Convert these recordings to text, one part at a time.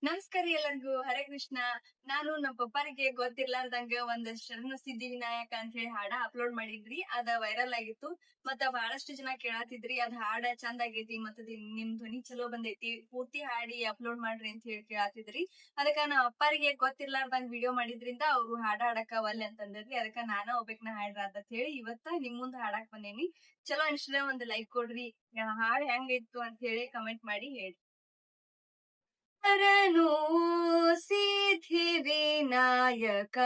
ನಮಸ್ಕಾರ ಎಲ್ಲರಿಗೂ ಹರೇ ಕೃಷ್ಣ. ನಾನು ನಮ್ಮ ಪಪ್ಪಾರಿಗೆ ಗೊತ್ತಿರ್ಲಾರ್ದಂಗ ಒಂದ್ ಶರಣ ಸಿದ್ಧಿ ವಿನಾಯಕ ಅಂತ ಹೇಳಿ ಹಾಡ ಅಪ್ಲೋಡ್ ಮಾಡಿದ್ರಿ. ಅದ ವೈರಲ್ ಆಗಿತ್ತು. ಮತ್ತ ಬಹಳಷ್ಟು ಜನ ಕೇಳಾತಿದ್ರಿ ಅದ್ ಹಾಡ ಚಂದ ಆಗೈತಿ ಮತ್ತ ನಿಮ್ ಧ್ವನಿ ಚಲೋ ಬಂದೈತಿ, ಪೂರ್ತಿ ಹಾಡಿ ಅಪ್ಲೋಡ್ ಮಾಡ್ರಿ ಅಂತ ಹೇಳಿ ಕೇಳಾತಿದ್ರಿ. ಅದಕ್ಕ ನಮ್ಮ ಅಪ್ಪಾರಿಗೆ ಗೊತ್ತಿರ್ಲಾರ್ದಂಗ್ ವಿಡಿಯೋ ಮಾಡಿದ್ರಿಂದ ಅವ್ರು ಹಾಡ ಹಾಡಕ ಒಲ್ಲೆ ಅಂತಂದ್ರಿ. ಅದಕ್ಕ ನಾನ ಒಬ್ಬಕ್ನ ಹಾಡ್ರ ಅಂತ ಹೇಳಿ ಇವತ್ತ ನಿಮ್ ಮುಂದ್ ಹಾಡಾಕ್ ಬಂದೇನಿ. ಚಲೋ ಅನ್ಸಿದ್ರೆ ಒಂದ್ ಲೈಕ್ ಕೊಡ್ರಿ. ಹಾಡ್ ಹೆಂಗಿತ್ತು ಅಂತ ಹೇಳಿ ಕಮೆಂಟ್ ಮಾಡಿ ಹೇಳಿ. ಶರಣು ಸಿದ್ಧಿ ವಿನಾಯಕ,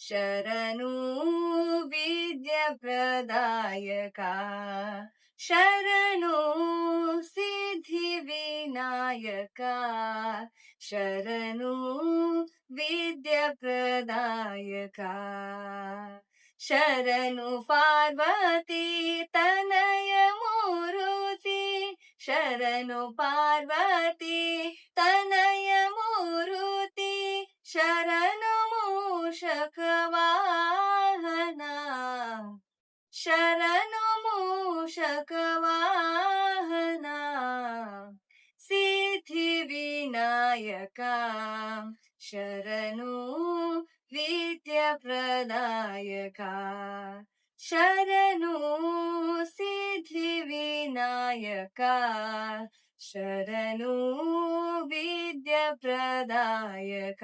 ಶರಣು ವಿದ್ಯಾ ಪ್ರದಾಯಕ, ಶರಣು ಸಿದ್ಧಿ ವಿನಾಯಕ, ಶರಣು ವಿದ್ಯಾ ಪ್ರದಾಯಕ, ಶರಣು ಪಾರ್ವತಿ ತನಯ ಮೂರುತಿ, ಶರಣು ಪಾರ್ವತಿ ತನಯ ಮೂರುತಿ, ಶರಣು ಮೂಷಕ ವಾಹನ, ಶರಣು ಮೂಷಕ ವಾಹನ, ಸಿದ್ಧಿ ವಿನಾಯಕ, ಶರಣು ವಿದ್ಯಾ ಪ್ರದಾಯಕ, ಶರಣು ಸಿದ್ಧಿ ವಿನಾಯಕ, ಶರಣು ವಿದ್ಯಾ ಪ್ರದಾಯಕ.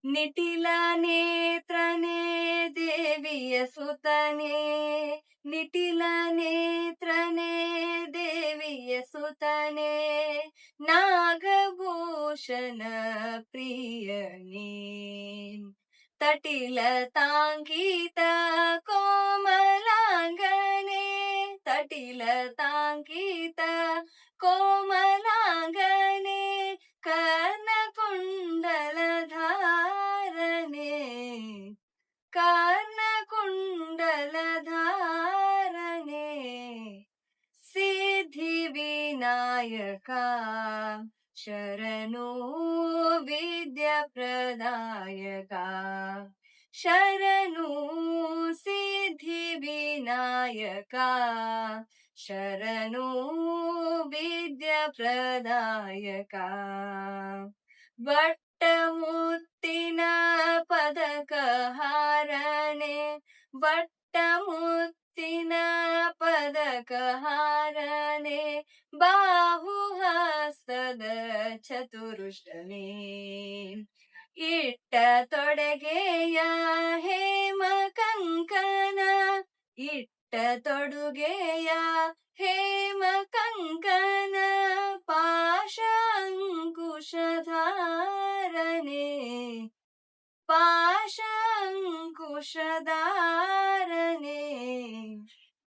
ನಿಟಿಲ ನೇತ್ರನೇ ದೇವಿಯ ಸುತನೇ, ನಿಟಿಲ ನೇತ್ರನೇ ದೇವಿಯ ಸುತನೇ, ನಾಗಭೂಷಣ ಪ್ರಿಯನೇ, ತಟಿಲ ತಾಂಕಿತ ಕೋಮಲಾಂಗನೆ, ತಟಿಲ ತಾಂಕಿತ ಕೋಮಲಾಂಗನೆ, ಕರ್ಣಕುಂಡಲ ಧಾರನೆ, ಕರ್ಣಕುಂಡಲ ಧಾರನೆ, ಸಿದ್ಧಿ ವಿನಾಯಕ, ಶರಣು ವಿದ್ಯಾ ಪ್ರದಾಯಕ, ಶರಣು ಸಿದ್ಧಿ ವಿನಾಯಕ, ಶರಣು ವಿದ್ಯಾ ಪ್ರದಾಯಕ, ಬಟ್ಟ ಮುತ್ತಿನ ಪದಕ ಹಾರನೆ, ಬಟ್ಟ ಮುತ್ತಿನ ಪದಕ ಹಾರನೆ, ಬಾಹುಹಸ್ತದ ಚತುರುಷ್ಟನೇ, ಇಟ್ಟ ತೊಡಗೆಯ ಹೇಮ ಕಂಕಣ, ಇಟ್ಟ ತೊಡುಗೆಯ ಹೇಮ ಕಂಕಣ, ಪಾಶ ಅಂಕುಶಧಾರನೆ, ಪಾಶ ಅಂಕುಶಧಾರನೆ,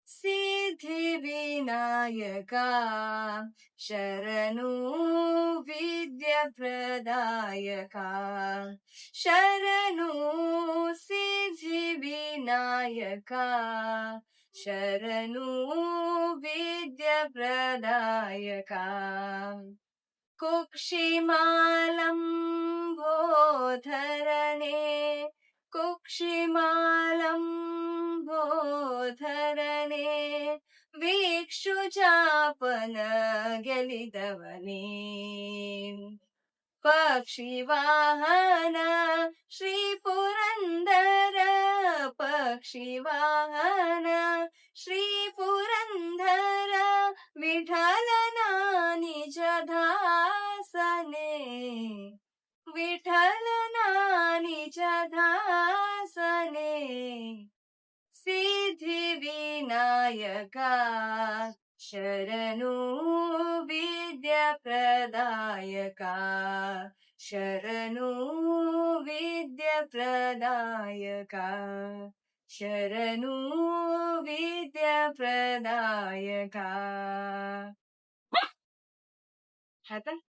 ಸಿದ್ಧಿ ವಿನಾಯಕ, ಶರಣು ವಿದ್ಯಾ ಪ್ರದಾಯಕ, ಶರಣು ಸಿದ್ಧಿ ವಿನಾಯಕ, ಶರಣು ವಿದ್ಯಾ ಪ್ರದಾಯಕ, ಕುಕ್ಷಿಮಾಲಂಬೋಧರನೆ, ಕುಕ್ಷಿಮಾಲಂಬೋಧರನೆ, ವೀಕ್ಷುಚಾಪನ ಗೆಲಿದವನೇ, ಪಕ್ಷಿವಾಹನ ಶ್ರೀ ಪುರಂದರ, ಪಕ್ಷಿವಾಹನ ಶ್ರೀ ಪುರಂದರ, ವಿಠಲನ ನಿಜ ದಾಸನೆ, ವಿಠಲನ ನಿಜ ದಾಸನೆ, ಸಿದ್ಧಿ ವಿನಾಯಕ, ಶರಣು ವಿದ್ಯಾ ಪ್ರದಾಯಕ, ಶರಣು ವಿದ್ಯಾ ಪ್ರದಾಯಕ, ಶರಣು ವಿದ್ಯಾ ಪ್ರದಾಯಕ. ಆಯ್ತಾ?